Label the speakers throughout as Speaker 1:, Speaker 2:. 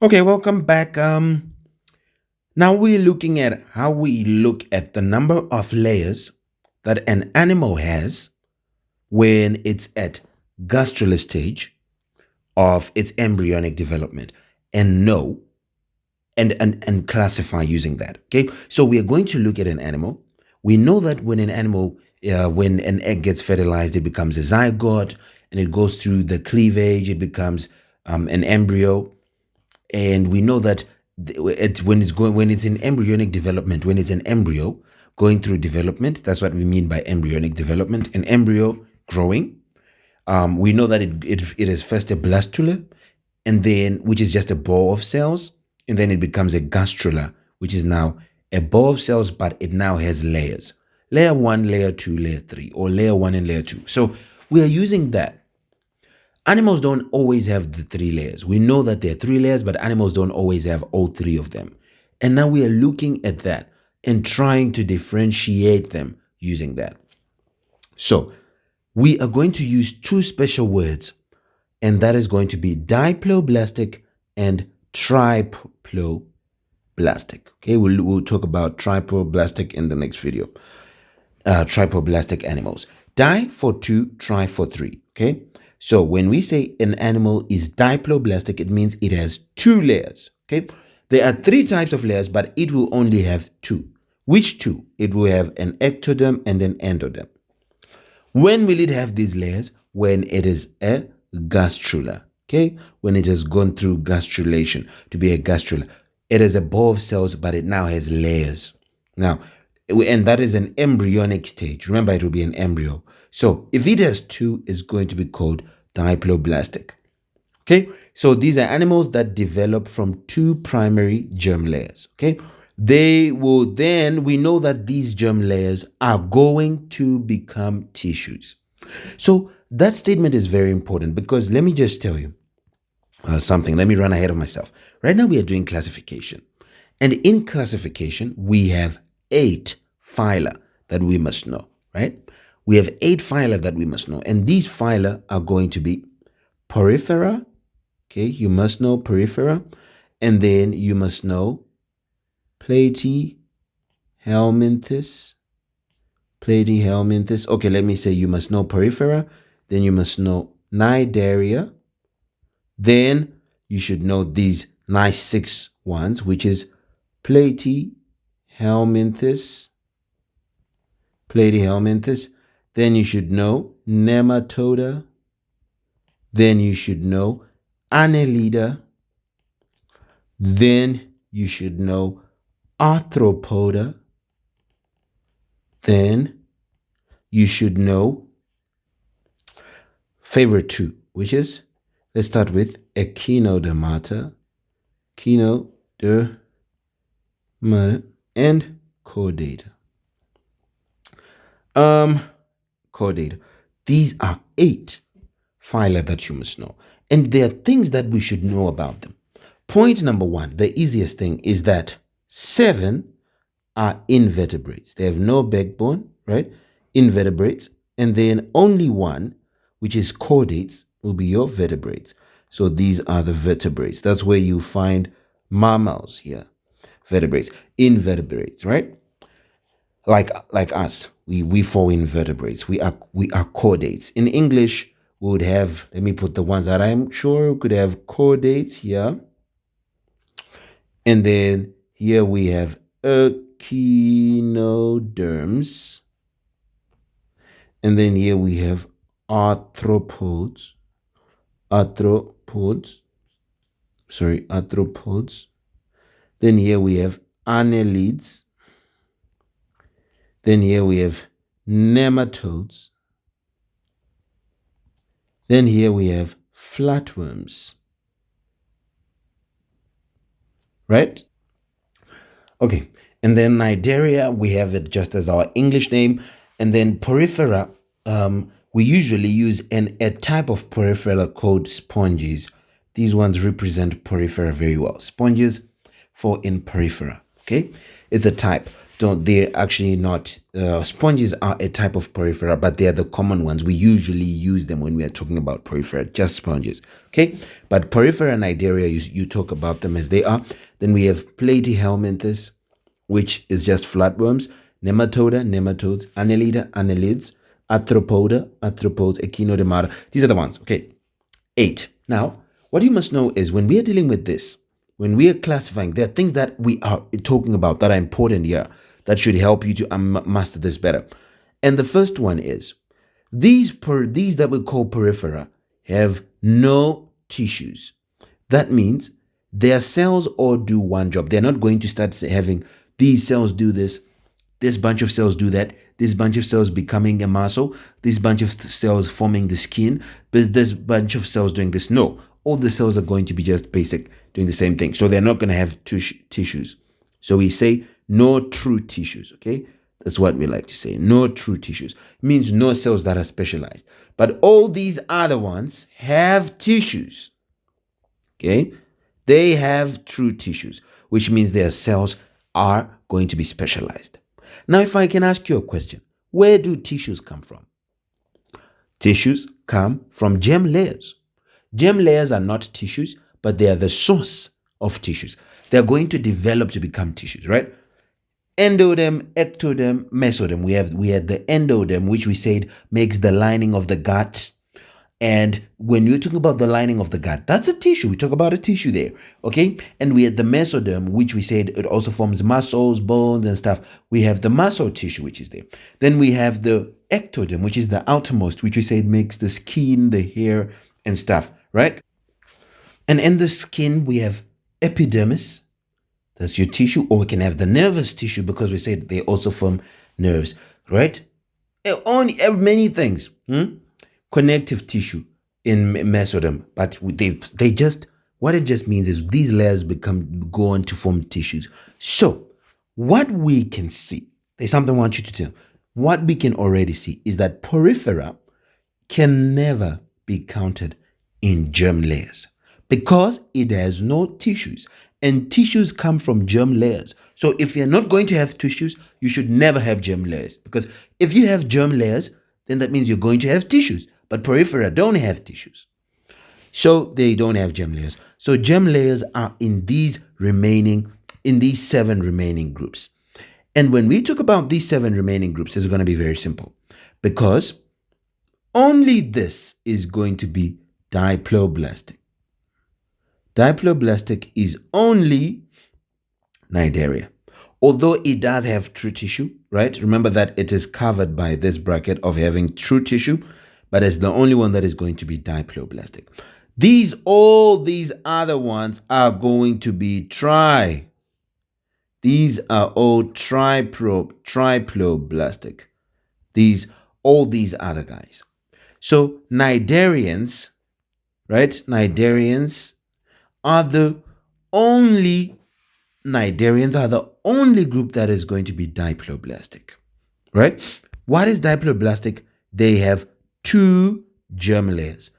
Speaker 1: Okay, welcome back. Now we're looking at how we look at the number of layers that an animal has when it's at gastrula stage of its embryonic development, and know and classify using that. Okay, so we are going to look at an animal. We know that when an animal, when an egg gets fertilized, it becomes a zygote, and it goes through the cleavage. It becomes an embryo, and we know that when it's in embryonic development, when it's an embryo going through development, that's what we mean by embryonic development. An embryo growing, we know that it is first a blastula, and then which is just a ball of cells, and then it becomes a gastrula, which is now a ball of cells, but it now has layers: layer one, layer two, layer three, or layer one and layer two. So we are using that. Animals don't always have the three layers. We know that there are three layers, but animals don't always have all three of them. And now we are looking at that and trying to differentiate them using that. So we are going to use two special words, and that is going to be diploblastic and triploblastic. Okay, we'll talk about triploblastic in the next video. Triploblastic animals. Di for two, tri for three. Okay, so when we say an animal is diploblastic, it means it has two layers. Okay, there are three types of layers, but it will only have two. Which two? It will have an ectoderm and an endoderm. When will it have these layers? When it is a gastrula. Okay, when it has gone through gastrulation to be a gastrula. It is a ball of cells, but it now has layers. Now, and that is an embryonic stage. Remember, it will be an embryo. So if it has two, it's going to be called diploblastic. Okay, so these are animals that develop from two primary germ layers. Okay, they will then, we know that these germ layers are going to become tissues. So that statement is very important, because let me just tell you something. Let me run ahead of myself. Right now, we are doing classification. And in classification, we have 8 phyla that we must know, right? We have 8 phyla that we must know. And these phyla are going to be Porifera. Okay, you must know Porifera. And then you must know Platyhelminthes. Platyhelminthes. Okay, let me say you must know Porifera. Then you must know Cnidaria. Then you should know these nice 6 ones, which is Platyhelminthes. Platyhelminthes. Then you should know Nematoda. Then you should know Annelida. Then you should know Arthropoda. Then you should know favorite 2, which is, let's start with Echinodermata, Echinodermata, and Chordata. Chordata. These are 8 phyla that you must know. And there are things that we should know about them. Point number 1, the easiest thing, is that 7 are invertebrates. They have no backbone, right? Invertebrates. And then only 1, which is chordates, will be your vertebrates. So these are the vertebrates. That's where you find mammals here. Vertebrates, invertebrates, right? Like us, we fall in vertebrates. We are chordates. In English, we would have, let me put the ones that I'm sure we could have: chordates here. And then here we have echinoderms. And then here we have arthropods. Arthropods. Then here we have annelids. Then here we have nematodes. Then here we have flatworms. Right? Okay. And then Cnidaria, we have it just as our English name. And then Porifera, we usually use a type of Porifera called sponges. These ones represent Porifera very well. Sponges fall in Porifera. Okay? It's a type. don't, they're actually not, sponges are a type of porifera, but they are the common ones. We usually use them when we are talking about porifera, just sponges. Okay, but porifera nidaria, you talk about them as they are. Then we have platyhelminthes, which is just flatworms, nematoda, nematodes, annelida, annelids, arthropoda, arthropods, echinodermata. These are the ones. Okay, 8. Now, what you must know is when we are dealing with this, when we are classifying, there are things that we are talking about that are important here that should help you to master this better. And the first one is these that we call peripheral have no tissues. That means their cells all do one job. They're not going to start having these cells do this bunch of cells do that, this bunch of cells becoming a muscle, this bunch of cells forming the skin, but this bunch of cells doing this. No, all the cells are going to be just basic, doing the same thing. So they're not going to have tissues. So we say no true tissues, okay? That's what we like to say. No true tissues. It means no cells that are specialized. But all these other ones have tissues, okay? They have true tissues, which means their cells are going to be specialized. Now, if I can ask you a question, where do tissues come from? Tissues come from germ layers. Germ layers are not tissues, but they are the source of tissues. They're going to develop to become tissues, right? Endoderm, ectoderm, mesoderm. We had the endoderm, which we said makes the lining of the gut. And when you're talking about the lining of the gut, that's a tissue. We talk about a tissue there, okay? And we had the mesoderm, which we said it also forms muscles, bones, and stuff. We have the muscle tissue, which is there. Then we have the ectoderm, which is the outermost, which we said makes the skin, the hair, and stuff, right? And in the skin, we have epidermis, that's your tissue, or we can have the nervous tissue because we said they also form nerves, right? On many things. Connective tissue in mesoderm, but they just, what it just means is these layers go on to form tissues. So what we can see, there's something I want you to tell. What we can already see is that porifera can never be counted in germ layers because it has no tissues, and tissues come from germ layers. So if you're not going to have tissues, you should never have germ layers, because if you have germ layers, then that means you're going to have tissues. But porifera don't have tissues, so they don't have germ layers. So germ layers are in these 7 remaining groups. And when we talk about these 7 remaining groups, it's going to be very simple, because only this is going to be diploblastic. Diploblastic is only cnidaria. Although it does have true tissue, right? Remember that it is covered by this bracket of having true tissue, but it's the only one that is going to be diploblastic. All these other ones are going to be These are all triploblastic. All these other guys. So cnidarians, right? Cnidarians are the only group that is going to be diploblastic, right? What is diploblastic? They have 2 germ layers,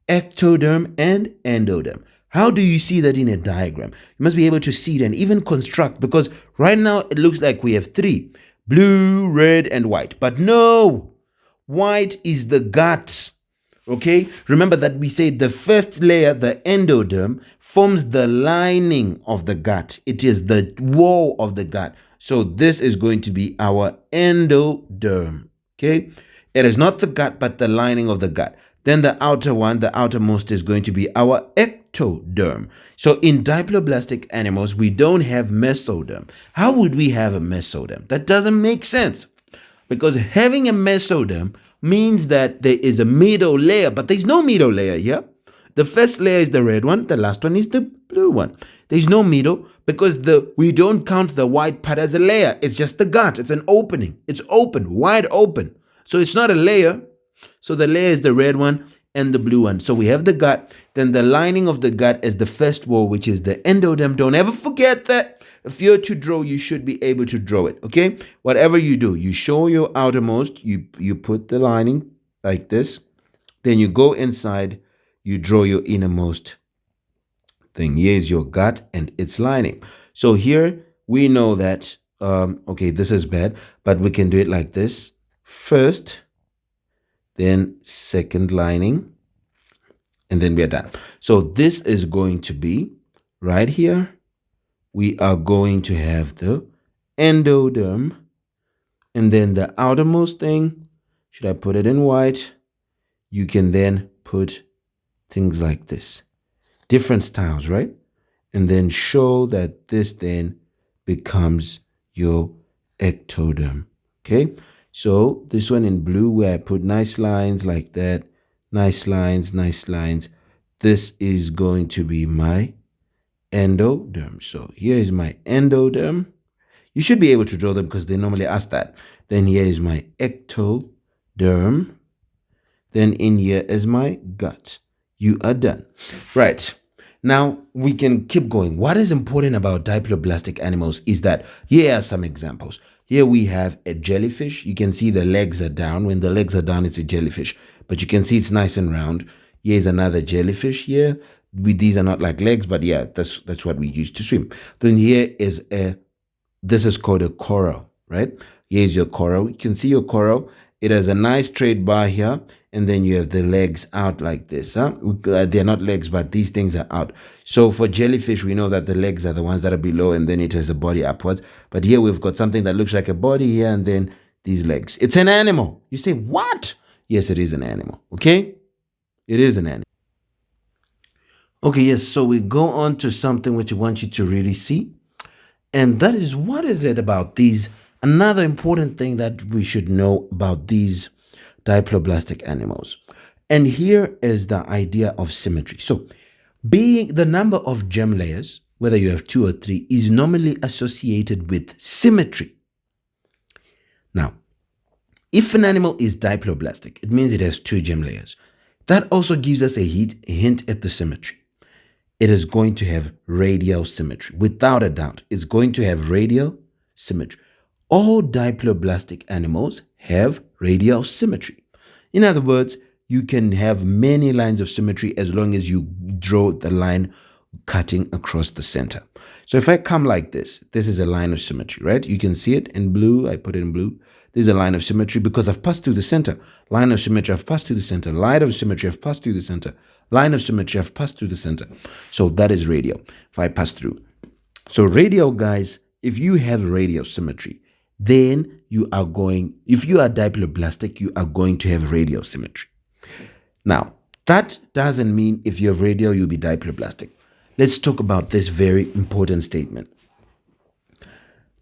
Speaker 1: ectoderm and endoderm. How do you see that in a diagram? You must be able to see it and even construct, because right now it looks like we have 3, blue, red, and white. But no, white is the gut. Okay, remember that we said the first layer, the endoderm, forms the lining of the gut. It is the wall of the gut. So this is going to be our endoderm. Okay, it is not the gut, but the lining of the gut. Then the outer one, the outermost, is going to be our ectoderm. So in diploblastic animals, we don't have mesoderm. How would we have a mesoderm? That doesn't make sense, because having a mesoderm means that there is a middle layer, but there's no middle layer here. The first layer is the red one, the last one is the blue one. There's no middle, because we don't count the white part as a layer. It's just the gut. It's an opening. It's open, wide open. So it's not a layer. So the layer is the red one and the blue one. So we have the gut. Then the lining of the gut is the first wall, which is the endoderm. Don't ever forget that. If you're to draw, you should be able to draw it, okay? Whatever you do, you show your outermost, you put the lining like this, then you go inside, you draw your innermost thing. Here's your gut and its lining. So here we know that, Okay, this is bad, but we can do it like this. First, then second lining, and then we're done. So this is going to be right here. We are going to have the endoderm, and then the outermost thing, should I put it in white? You can then put things like this, different styles, right? And then show that this then becomes your ectoderm. Okay, so this one in blue where I put nice lines like that, nice lines, nice lines. This is going to be my endoderm. So here is my endoderm. You should be able to draw them because they normally ask that. Then here is my ectoderm. Then in here is my gut. You are done. Right. Now we can keep going. What is important about diploblastic animals is that here are some examples. Here we have a jellyfish. You can see the legs are down. When the legs are down, it's a jellyfish. But you can see it's nice and round. Here's another jellyfish here. These are not like legs, but yeah, that's what we use to swim. Then here is this is called a coral, right? Here's your coral. You can see your coral. It has a nice straight bar here, and then you have the legs out like this. They're not legs, but these things are out. So for jellyfish, we know that the legs are the ones that are below, and then it has a body upwards. But here we've got something that looks like a body here, and then these legs. It's an animal. You say, what? Yes, it is an animal, okay? It is an animal. Okay, yes, so we go on to something which I want you to really see. And that is, what is it about these? Another important thing that we should know about these diploblastic animals. And here is the idea of symmetry. So, being the number of germ layers, whether you have 2 or 3, is normally associated with symmetry. Now, if an animal is diploblastic, it means it has 2 germ layers. That also gives us a hint at the symmetry. It is going to have radial symmetry. Without a doubt, it's going to have radial symmetry. All diploblastic animals have radial symmetry. In other words, you can have many lines of symmetry as long as you draw the line cutting across the center. So if I come like this is a line of symmetry, right? You can see it in blue. I put it in blue. There's a line of symmetry because I've passed through the center. Line of symmetry, I've passed through the center. Line of symmetry, I've passed through the center. Line of symmetry, I've passed through the center. So that is radial, if I pass through. So radial, guys, if you have radial symmetry, then you are going, if you are diploblastic, you are going to have radial symmetry. Now, that doesn't mean if you have radial, you'll be diploblastic. Let's talk about this very important statement.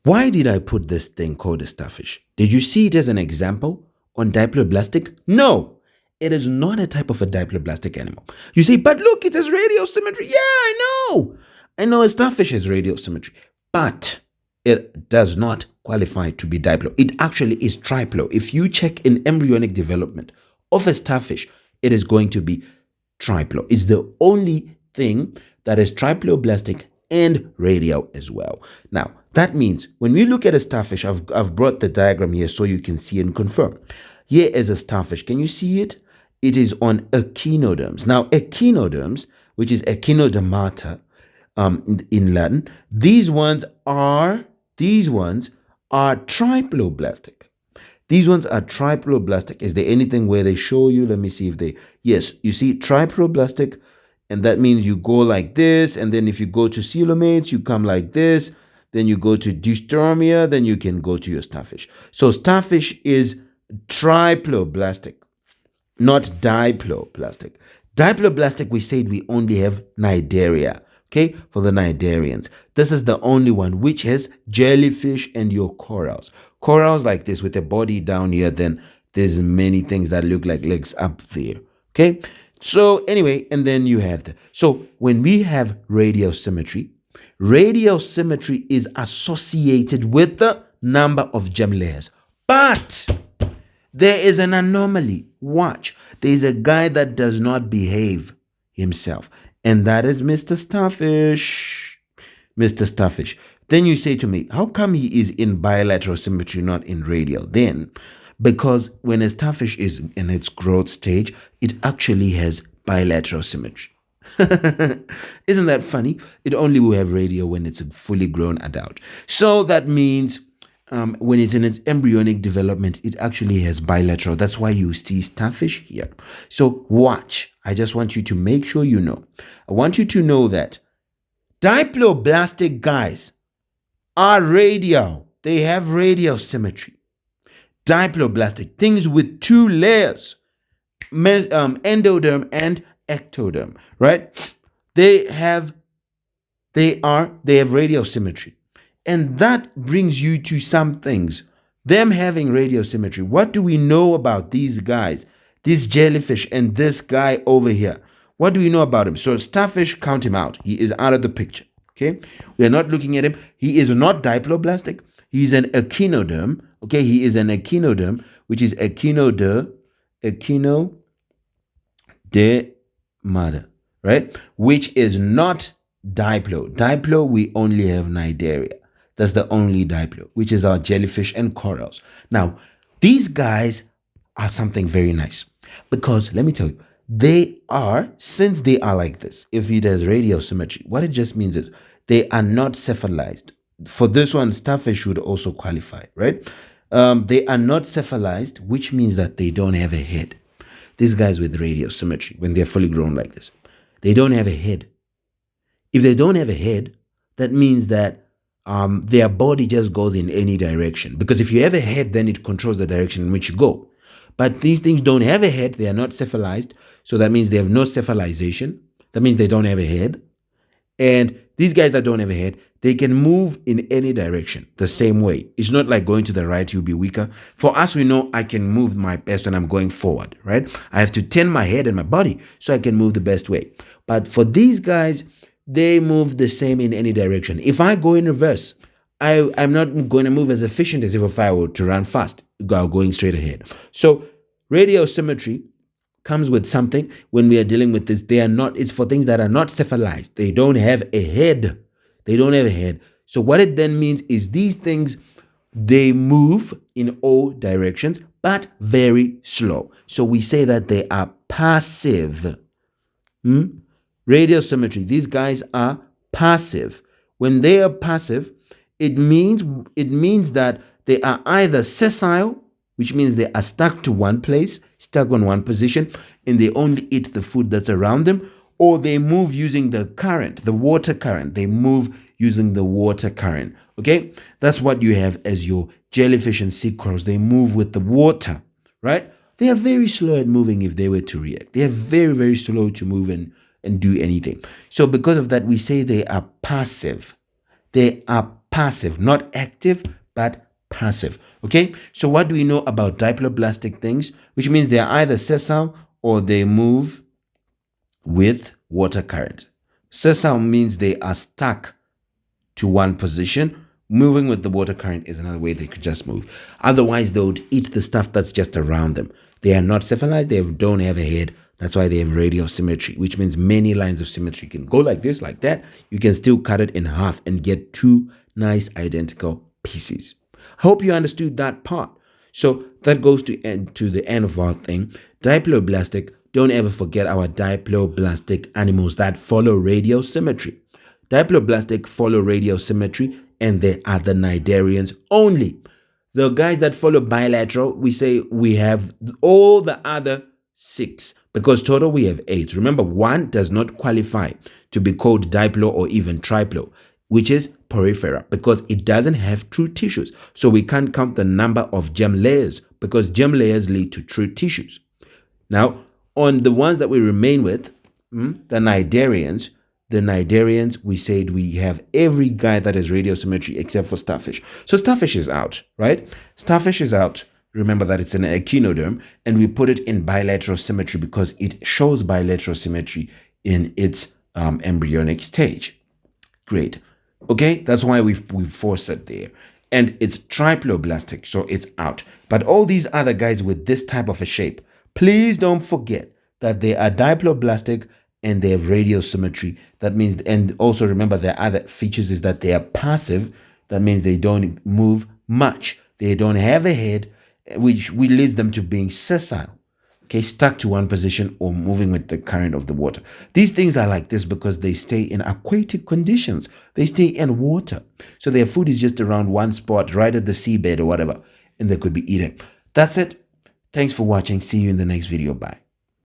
Speaker 1: Why did I put this thing called a starfish? Did you see it as an example on diploblastic? No, it is not a type of a diploblastic animal. You say, but look, it has radial symmetry. Yeah, I know. I know a starfish has radial symmetry, but it does not qualify to be diplo. It actually is triplo. If you check in embryonic development of a starfish, it is going to be triplo. It's the only thing that is triploblastic and radial as well. Now, that means when we look at a starfish, I've brought the diagram here so you can see and confirm. Here is a starfish. Can you see it? It is on echinoderms. Now, echinoderms, which is echinodermata in Latin, these ones are triploblastic. These ones are triploblastic. Is there anything where they show you? Let me see if they, yes, you see triploblastic, and that means you go like this, and then if you go to coelomates, you come like this, then you go to deuteromia, then you can go to your starfish. So starfish is triploblastic, not diploblastic. Diploblastic, we said we only have cnidaria. Okay, for the cnidarians. This is the only one which has jellyfish and your corals. Corals like this with a body down here, then there's many things that look like legs up there. Okay, so anyway, and then you have the, so when we have radial symmetry is associated with the number of germ layers. But there is an anomaly. Watch. There is a guy that does not behave himself, and that is Mr. Starfish. Mr. Starfish. Then you say to me, how come he is in bilateral symmetry, not in radial? Then, because when a starfish is in its growth stage, it actually has bilateral symmetry. Isn't that funny? It only will have radial when it's a fully grown adult. So that means when it's in its embryonic development, it actually has bilateral. That's why you see starfish here. So watch. I just want you to make sure you know. I want you to know that diploblastic guys are radial. They have radial symmetry. Diploblastic, things with two layers, endoderm and ectoderm, right? They have they have radial symmetry. And that brings you to some things. Them having radial symmetry. What do we know about these guys? This jellyfish and this guy over here. What do we know about him? So starfish, count him out. He is out of the picture. Okay? We are not looking at him. He is not diploblastic. He's an echinoderm. Okay, he is an echinoderm, which is echinodermata, right? Which is not diplo. Diplo, we only have Cnidaria. That's the only diplo, which is our jellyfish and corals. Now, these guys are something very nice because let me tell you, they are, since they are like this, if it has radial symmetry, what it just means is they are not cephalized. For this one, starfish would also qualify, right? They are not cephalized, which means that they don't have a head. These guys with radial symmetry, when they're fully grown like this, they don't have a head. If they don't have a head, that means that their body just goes in any direction. Because if you have a head, then it controls the direction in which you go. But these things don't have a head. They are not cephalized. So that means they have no cephalization. That means they don't have a head. And these guys that don't have a head, they can move in any direction the same way. It's not like going to the right, you'll be weaker. For us, we know I can move my best when I'm going forward, right? I have to turn my head and my body so I can move the best way. But for these guys, they move the same in any direction. If I go in reverse, I'm not going to move as efficient as if I were to run fast, going straight ahead. So radial symmetry comes with something when we are dealing with this. They are not, it's for things that are not cephalized. They don't have a head. They don't have a head. So what it then means is these things, they move in all directions, but very slow. So we say that they are passive. Radial symmetry. These guys are passive. When they are passive, it means that they are either sessile, which means they are stuck to one place, stuck on one position, and they only eat the food that's around them, or they move using the current, the water current. They move using the water current. Okay? That's what you have as your jellyfish and sea corals. They move with the water, right? They are very slow at moving if they were to react. They are very, very slow to move and do anything. So because of that, we say they are passive. They are passive, not active, but passive. Okay, so what do we know about diploblastic things? Which means they are either sessile or they move with water current. Sessile means they are stuck to one position. Moving with the water current is another way they could just move. Otherwise, they would eat the stuff that's just around them. They are not cephalized. They don't have a head. That's why they have radial symmetry, which means many lines of symmetry can go like this, like that. You can still cut it in half and get two nice identical pieces. I hope you understood that part. So that goes to the end of our thing. Diploblastic, don't ever forget our diploblastic animals that follow radial symmetry. Diploblastic follow radial symmetry, and they are the cnidarians only. The guys that follow bilateral, we say we have all the other 6, because total we have 8. Remember, 1 does not qualify to be called diplo or even triplo, which is porifera, because it doesn't have true tissues. So we can't count the number of germ layers, because germ layers lead to true tissues. Now, on the ones that we remain with, the cnidarians, we said we have every guy that has radial symmetry except for starfish. So starfish is out, right? Starfish is out. Remember that it's an echinoderm, and we put it in bilateral symmetry because it shows bilateral symmetry in its embryonic stage. Great. Okay, that's why we forced it there. And it's triploblastic, so it's out. But all these other guys with this type of a shape, please don't forget that they are diploblastic and they have radial symmetry. That means, and also remember their other features is that they are passive. That means they don't move much. They don't have a head, which leads them to being sessile. okay, stuck to one position or moving with the current of the water. These things are like this because they stay in aquatic conditions. They stay in water. So their food is just around one spot, right at the seabed or whatever, and they could be eating. That's it. Thanks for watching. See you in the next video. Bye.